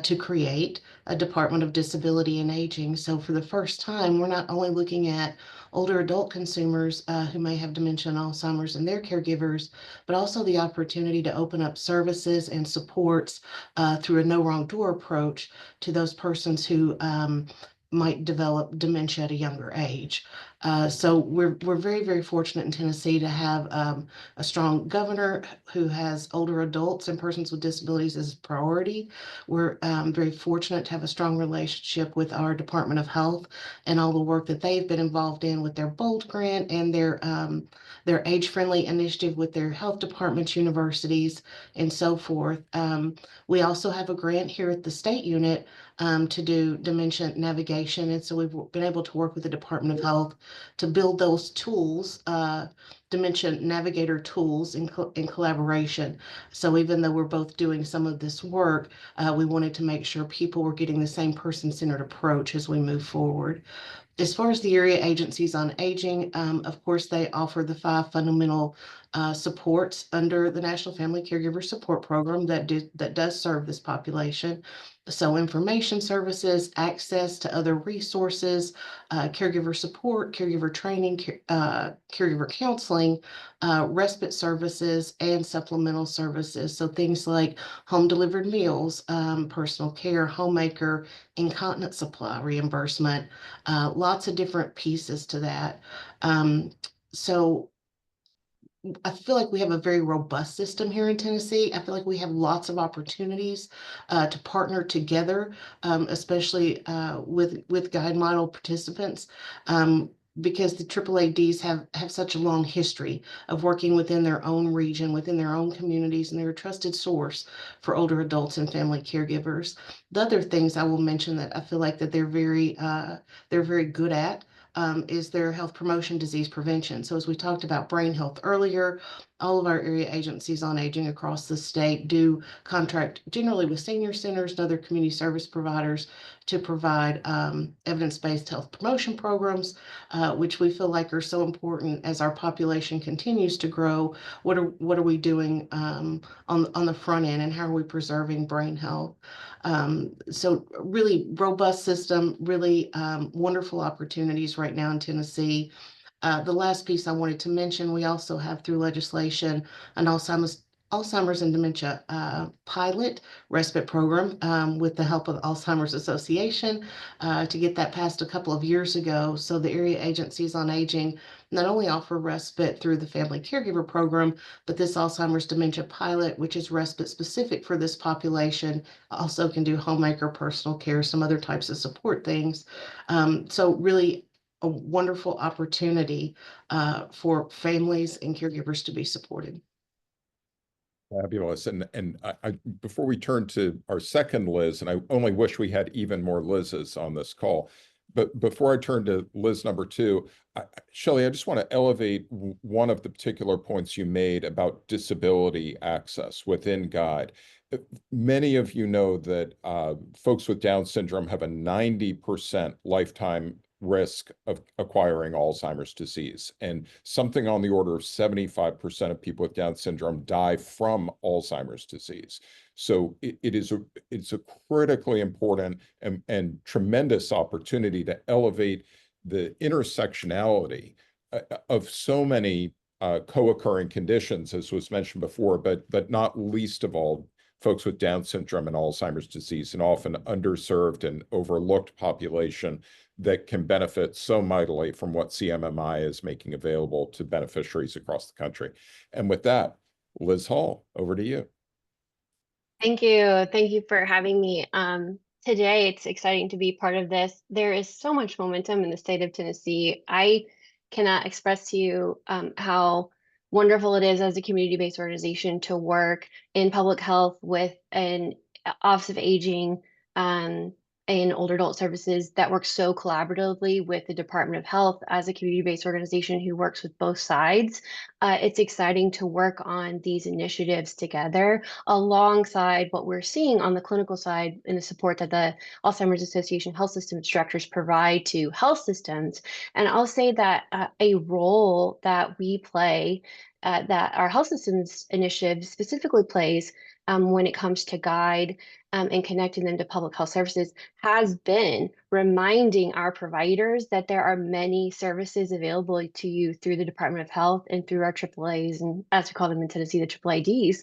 to create a Department of Disability and Aging. So for the first time, we're not only looking at older adult consumers who may have dementia and Alzheimer's and their caregivers, but also the opportunity to open up services and supports through a no wrong door approach to those persons who might develop dementia at a younger age. So we're very, very fortunate in Tennessee to have a strong governor who has older adults and persons with disabilities as a priority. We're very fortunate to have a strong relationship with our Department of Health and all the work that they've been involved in with their BOLD grant and their age-friendly initiative with their health departments, universities, and so forth. We also have a grant here at the state unit to do dementia navigation. And so we've been able to work with the Department of Health to build those tools, dementia navigator tools in collaboration. So even though we're both doing some of this work, we wanted to make sure people were getting the same person-centered approach as we move forward. As far as the area agencies on aging, of course, they offer the 5 fundamental supports under the National Family Caregiver Support Program that does serve this population. So information services, access to other resources, caregiver support, caregiver training, caregiver counseling, respite services, and supplemental services. So things like home delivered meals, personal care, homemaker, incontinence supply reimbursement, lots of different pieces to that. So I feel like we have a very robust system here in Tennessee. I feel like we have lots of opportunities to partner together, especially with guide model participants. Because the AAADs have such a long history of working within their own region, within their own communities, and they're a trusted source for older adults and family caregivers. The other things I will mention that I feel like that they're very good at is their health promotion, disease prevention. So as we talked about brain health earlier, all of our area agencies on aging across the state do contract generally with senior centers and other community service providers to provide evidence-based health promotion programs, which we feel like are so important as our population continues to grow. What are we doing on the front end, and how are we preserving brain health? So really robust system, really wonderful opportunities right now in Tennessee. The last piece I wanted to mention, we also have through legislation an Alzheimer's and dementia pilot respite program with the help of Alzheimer's Association to get that passed a couple of years ago. So the area agencies on aging not only offer respite through the family caregiver program, but this Alzheimer's dementia pilot, which is respite specific for this population, also can do homemaker, personal care, some other types of support things. So really a wonderful opportunity for families and caregivers to be supported.
Fabulous. And before we turn to our second Liz, and I only wish we had even more Liz's on this call, but before I turn to Liz number 2, Shelley, I just want to elevate one of the particular points you made about disability access within GUIDE. Many of you know that folks with Down syndrome have a 90% lifetime risk of acquiring Alzheimer's disease, and something on the order of 75% of people with Down syndrome die from Alzheimer's disease. So it's a critically important and tremendous opportunity to elevate the intersectionality of so many co-occurring conditions, as was mentioned before, but not least of all, folks with Down syndrome and Alzheimer's disease, an often underserved and overlooked population that can benefit so mightily from what CMMI is making available to beneficiaries across the country. And with that, Liz Hall, over to you.
Thank you. Thank you for having me. Today, it's exciting to be part of this. There is so much momentum in the state of Tennessee. I cannot express to you how wonderful it is as a community-based organization to work in public health with an Office of Aging and in older adult services that works so collaboratively with the Department of Health as a community-based organization who works with both sides. It's exciting to work on these initiatives together alongside what we're seeing on the clinical side in the support that the Alzheimer's Association health system structures provide to health systems. And I'll say that a role that we play, that our health systems initiative specifically plays when it comes to GUIDE and connecting them to public health services, has been reminding our providers that there are many services available to you through the Department of Health and through our AAAs, and as we call them in Tennessee, the AAADs,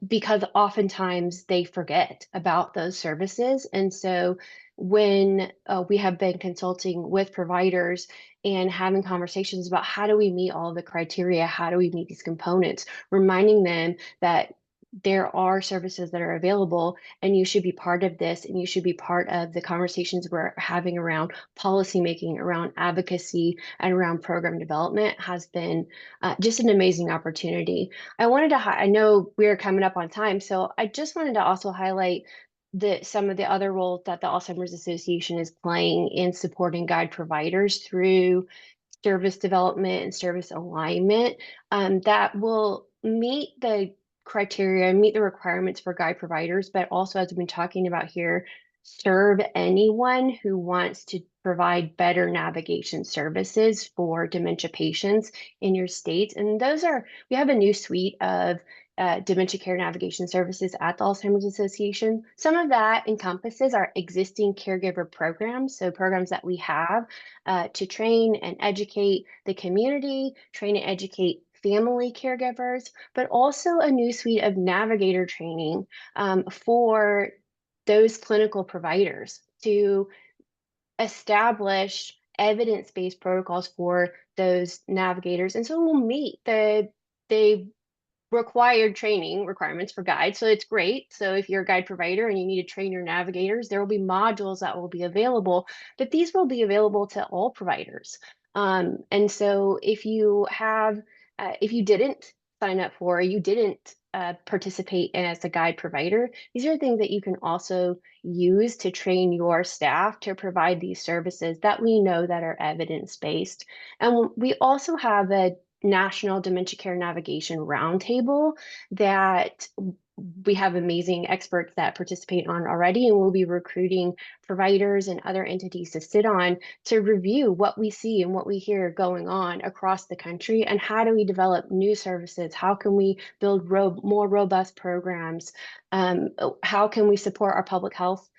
because oftentimes they forget about those services. And so when we have been consulting with providers and having conversations about how do we meet all the criteria, how do we meet these components, reminding them that there are services that are available and you should be part of this, and you should be part of the conversations we're having around policymaking, around advocacy, and around program development has been just an amazing opportunity. I know we're coming up on time, so I just wanted to also highlight some of the other roles that the Alzheimer's Association is playing in supporting GUIDE providers through service development and service alignment that will meet the criteria, meet the requirements for GUIDE providers, but also, as we've been talking about here, serve anyone who wants to provide better navigation services for dementia patients in your state. And we have a new suite of dementia care navigation services at the Alzheimer's Association. Some of that encompasses our existing caregiver programs, so programs that we have to train and educate the community, train and educate family caregivers, but also a new suite of navigator training for those clinical providers to establish evidence-based protocols for those navigators. And so we'll meet the required training requirements for GUIDE. So it's great. So if you're a GUIDE provider and you need to train your navigators, there will be modules that will be available, but these will be available to all providers. And so if you didn't sign up for, or you didn't participate in as a GUIDE provider, these are things that you can also use to train your staff to provide these services that we know that are evidence-based. And we also have a National Dementia Care Navigation Roundtable that we have amazing experts that participate on already, and we'll be recruiting providers and other entities to sit on to review what we see and what we hear going on across the country, and how do we develop new services, how can we build more robust programs, how can we support our public health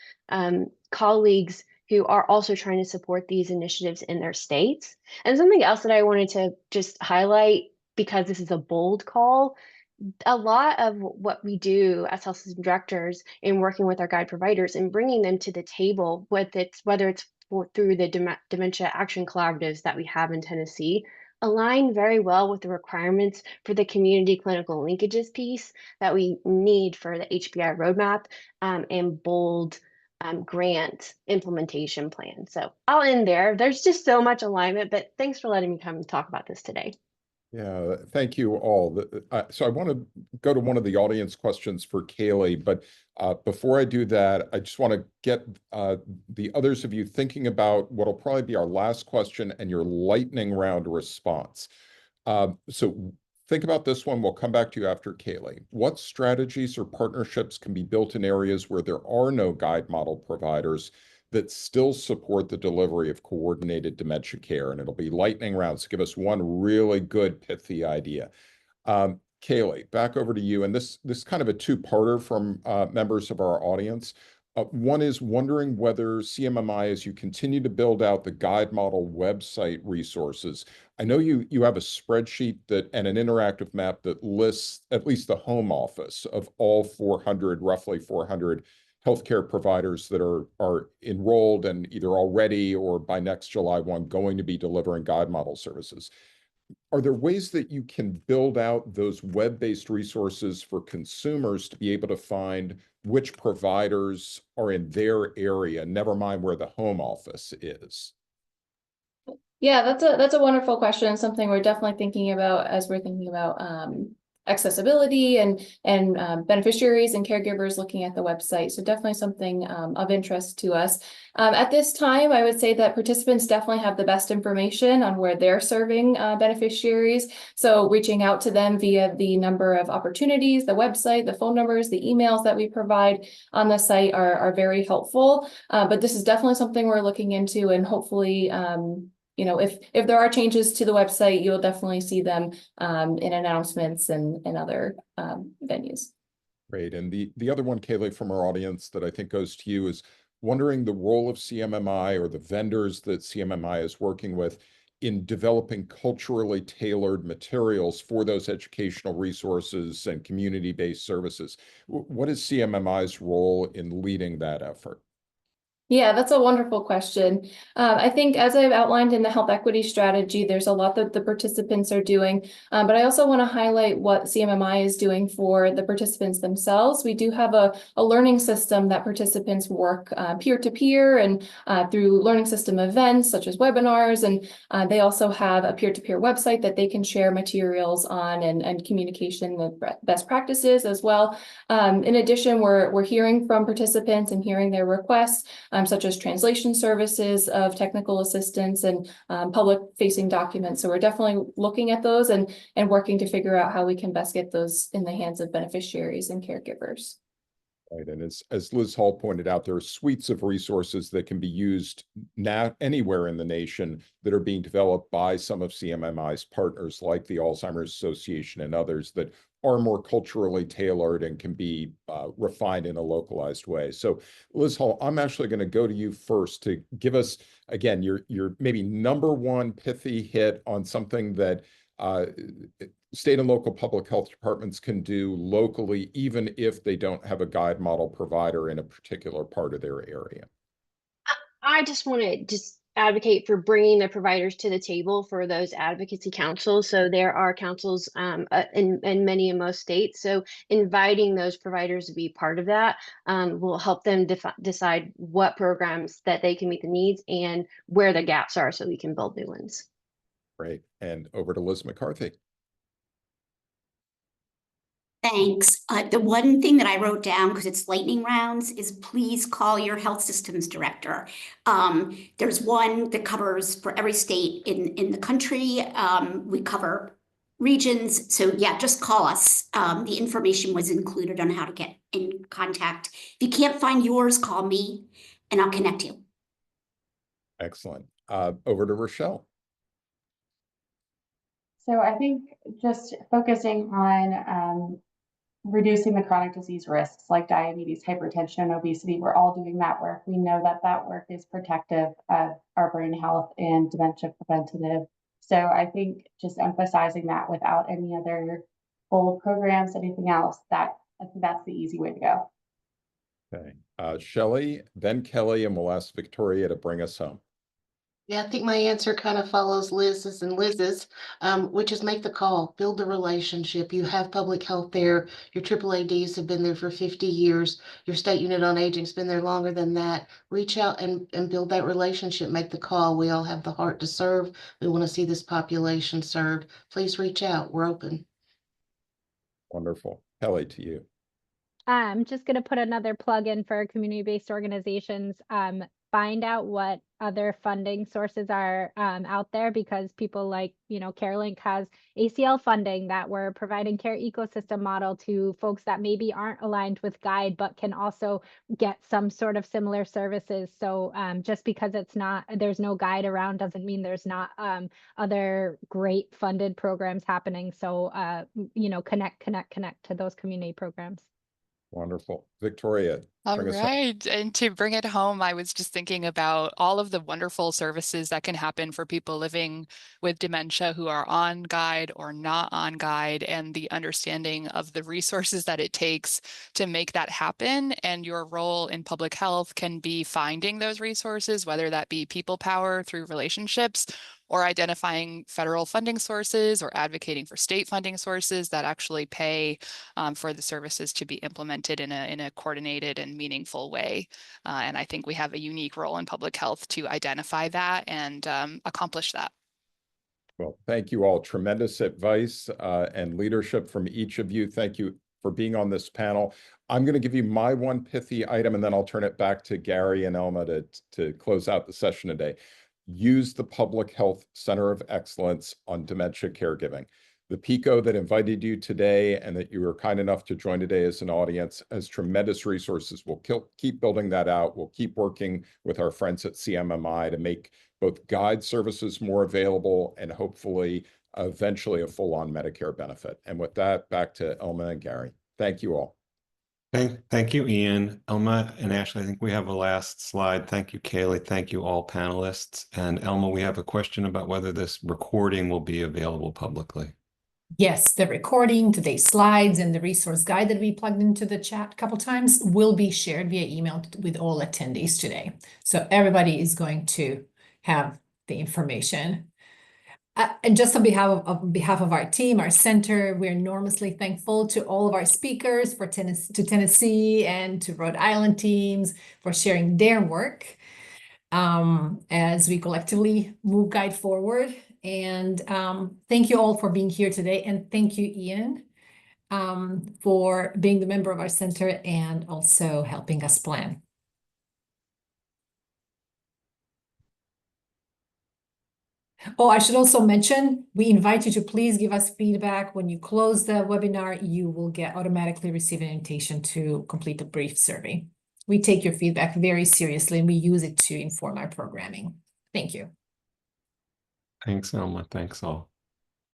colleagues who are also trying to support these initiatives in their states. And something else that I wanted to just highlight, because this is a bold call, a lot of what we do as health system directors in working with our GUIDE providers and bringing them to the table, whether it's through the dementia action collaboratives that we have in Tennessee, align very well with the requirements for the community clinical linkages piece that we need for the HBI roadmap and bold grant implementation plan. So I'll end there. There's just so much alignment, but thanks for letting me come and talk about this today.
Yeah, thank you all. So I want to go to one of the audience questions for Kaylee, but before I do that, I just want to get the others of you thinking about what will probably be our last question and your lightning round response. So think about this one. We'll come back to you after Kaylee. What strategies or partnerships can be built in areas where there are no GUIDE model providers that still support the delivery of coordinated dementia care? And it'll be lightning rounds to give us one really good pithy idea. Kaylee, back over to you. And this is kind of a two-parter from members of our audience. One is wondering whether CMMI, as you continue to build out the GUIDE model website resources, I know you have a spreadsheet and an interactive map that lists at least the home office of all roughly 400 healthcare providers that are enrolled and either already or by next July 1 going to be delivering GUIDE model services. Are there ways that you can build out those web-based resources for consumers to be able to find which providers are in their area, never mind where the home office is?
Yeah, that's a wonderful question, and something we're definitely thinking about as we're thinking about accessibility and beneficiaries and caregivers looking at the website. So definitely something of interest to us. At this time, I would say that participants definitely have the best information on where they're serving beneficiaries. So reaching out to them via the number of opportunities, the website, the phone numbers, the emails that we provide on the site are very helpful. But this is definitely something we're looking into, and hopefully, you know, if there are changes to the website, you'll definitely see them in announcements and other venues.
Great. And the other one, Kaylee, from our audience that I think goes to you is wondering the role of CMMI or the vendors that CMMI is working with in developing culturally tailored materials for those educational resources and community-based services. What is CMMI's role in leading that effort?
Yeah, that's a wonderful question. I think as I've outlined in the health equity strategy, there's a lot that the participants are doing, but I also want to highlight what CMMI is doing for the participants themselves. We do have a learning system that participants work peer-to-peer and through learning system events such as webinars, and they also have a peer-to-peer website that they can share materials on and communication with best practices as well. In addition, we're hearing from participants and hearing their requests, such as translation services of technical assistance and public-facing documents. So we're definitely looking at those and working to figure out how we can best get those in the hands of beneficiaries and caregivers.
Right. And as Liz Hall pointed out, there are suites of resources that can be used now anywhere in the nation that are being developed by some of CMMI's partners, like the Alzheimer's Association and others, that are more culturally tailored and can be refined in a localized way. So Liz Hall, I'm actually going to go to you first to give us, again, your maybe number one pithy hit on something that state and local public health departments can do locally, even if they don't have a guide model provider in a particular part of their area.
I just want to advocate for bringing the providers to the table for those advocacy councils. So there are councils in many and most states. So inviting those providers to be part of that will help them decide what programs that they can meet the needs and where the gaps are so we can build new ones.
Great. And over to Liz McCarthy.
Thanks. The one thing that I wrote down, because it's lightning rounds, is please call your health systems director. There's one that covers for every state in the country. We cover regions. So yeah, just call us. The information was included on how to get in contact. If you can't find yours, call me and I'll connect you.
Excellent. Over to Rochelle.
So I think just focusing on reducing the chronic disease risks like diabetes, hypertension, and obesity, we're all doing that work. We know that that work is protective of our brain health and dementia preventative. So I think just emphasizing that without any other bold programs, anything else, I think that's the easy way to go.
Okay. Shelley, then Kelly, and we'll ask Victoria to bring us home.
Yeah, I think my answer kind of follows Liz's and Liz's, which is make the call, build the relationship. You have public health there. Your AAADs have been there for 50 years. Your state unit on aging's been there longer than that. Reach out and build that relationship, make the call. We all have the heart to serve. We want to see this population served. Please reach out. We're open.
Wonderful. Kelly, to you.
I'm just going to put another plug in for community-based organizations. Find out what other funding sources are out there, because people like, CareLink has ACL funding that we're providing care ecosystem model to folks that maybe aren't aligned with GUIDE, but can also get some sort of similar services. So just because there's no GUIDE around doesn't mean there's not other great funded programs happening. So, connect to those community programs.
Wonderful. Victoria.
All right. And to bring it home, I was just thinking about all of the wonderful services that can happen for people living with dementia who are on GUIDE or not on GUIDE, and the understanding of the resources that it takes to make that happen. And your role in public health can be finding those resources, whether that be people power through relationships, or identifying federal funding sources, or advocating for state funding sources that actually pay for the services to be implemented in a coordinated and meaningful way. And I think we have a unique role in public health to identify that and accomplish that.
Well, thank you all. Tremendous advice and leadership from each of you. Thank you for being on this panel. I'm going to give you my one pithy item, and then I'll turn it back to Gary and Elma to close out the session today. Use the Public Health Center of Excellence on dementia caregiving. The PICO that invited you today and that you were kind enough to join today as an audience has tremendous resources. We'll keep building that out. We'll keep working with our friends at CMMI to make both guide services more available and hopefully eventually a full-on Medicare benefit. And with that, back to Elma and Gary. Thank you all.
Thank you, Ian. Elma and Ashley, I think we have a last slide. Thank you, Kaylee. Thank you, all panelists. And Elma, we have a question about whether this recording will be available publicly.
Yes, the recording, today's slides, and the resource guide that we plugged into the chat a couple times will be shared via email with all attendees today. So everybody is going to have the information. And just on behalf of our team, our center, we're enormously thankful to all of our speakers to Tennessee and to Rhode Island teams for sharing their work as we collectively move Guide forward. And thank you all for being here today. And thank you, Ian, for being the member of our center and also helping us plan. Oh, I should also mention, we invite you to please give us feedback. When you close the webinar, you will automatically receive an invitation to complete a brief survey. We take your feedback very seriously and we use it to inform our programming. Thank you.
Thanks, Elma. Thanks all.